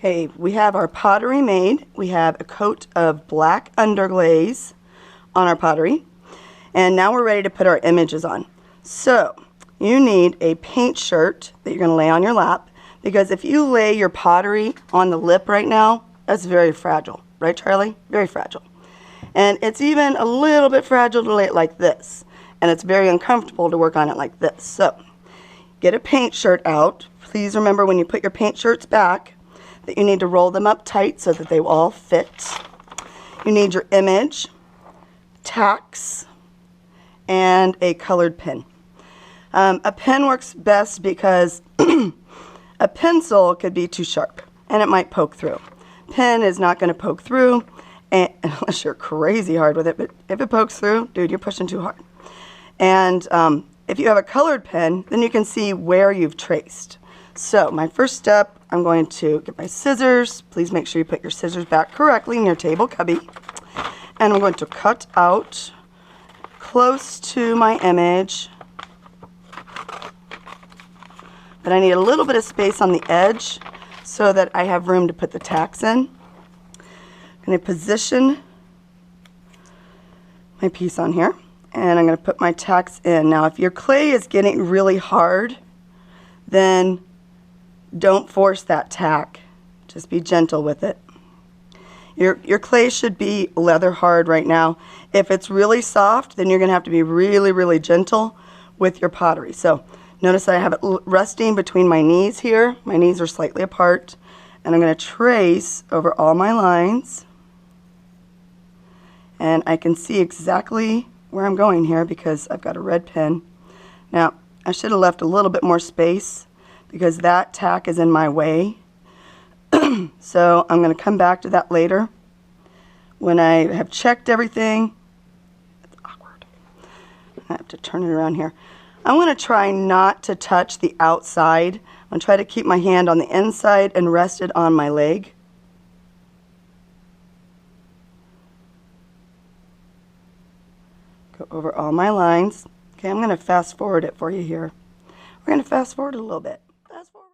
Okay, we have our pottery made. We have a coat of black underglaze on our pottery. And now we're ready to put our images on. So, you need a paint shirt that you're going to lay on your lap, because if you lay your pottery on the lip right now, that's very fragile. Right, Charlie? Very fragile. And it's even a little bit fragile to lay it like this. And it's very uncomfortable to work on it like this. So, get a paint shirt out. Please remember when you put your paint shirts back that you need to roll them up tight so that they will all fit. You need your image, tacks, and a colored pen. A pen works best because a pencil could be too sharp and it might poke through. Pen is not going to poke through unless you're crazy hard with it, but if it pokes through, dude, you're pushing too hard. And if you have a colored pen, then you can see where you've traced. So my first step, I'm going to get my scissors. Please make sure you put your scissors back correctly in your table cubby. And I'm going to cut out close to my image. But I need a little bit of space on the edge so that I have room to put the tacks in. I'm going to position my piece on here. And I'm going to put my tacks in. Now, if your clay is getting really hard, then don't force that tack. Just be gentle with it. Your clay should be leather hard right now. If it's really soft, then you're going to have to be really, really gentle with your pottery. So notice I have it resting between my knees here. My knees are slightly apart. And I'm going to trace over all my lines. And I can see exactly where I'm going here because I've got a red pen. Now, I should have left a little bit more space because that tack is in my way. So I'm going to come back to that later when I have checked everything. It's awkward. I have to turn it around here. I'm going to try not to touch the outside. I'm going to try to keep my hand on the inside and rest it on my leg. Go over all my lines. Okay, I'm going to fast forward it for you here. We're going to fast forward it a little bit. Fast forward.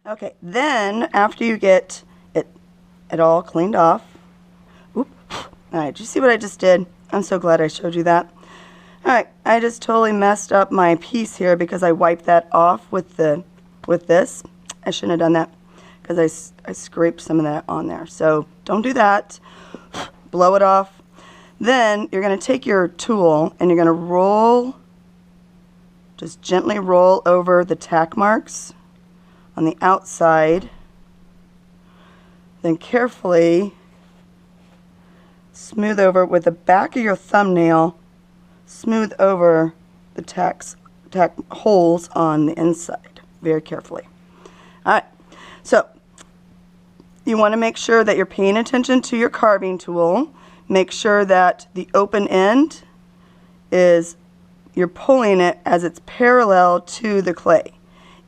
Okay, then after you get it all cleaned off, all right, do you see what I just did? I'm so glad I showed you that. All right, I just totally messed up my piece here because I wiped that off with this. I shouldn't have done that because I scraped some of that on there. So don't do that. Blow it off. Then you're going to take your tool and you're going to just gently roll over the tack marks on the outside. Then carefully smooth over with the back of your thumbnail, smooth over the tack holes on the inside very carefully. All right, so you want to make sure that you're paying attention to your carving tool. Make sure that the open end you're pulling it as it's parallel to the clay.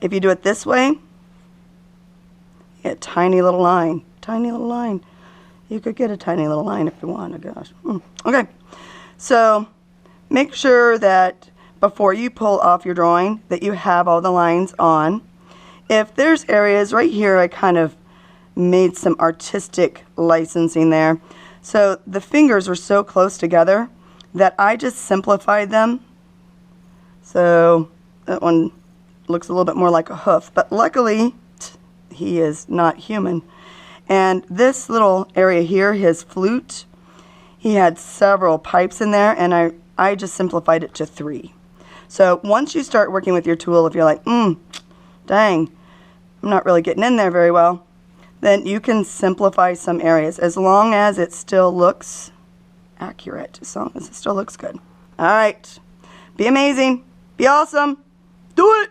If you do it this way, you get a tiny little line. Tiny little line. You could get a tiny little line if you want. Oh gosh. Okay. So make sure that before you pull off your drawing that you have all the lines on. If there's areas right here, I kind of made some artistic licensing there. So the fingers were so close together that I just simplified them. So that one looks a little bit more like a hoof, but luckily he is not human. And this little area here, his flute, he had several pipes in there, and I just simplified it to 3. So once you start working with your tool, if you're like, dang, I'm not really getting in there very well, then you can simplify some areas as long as it still looks accurate, as long as it still looks good. All right, be amazing, be awesome, do it!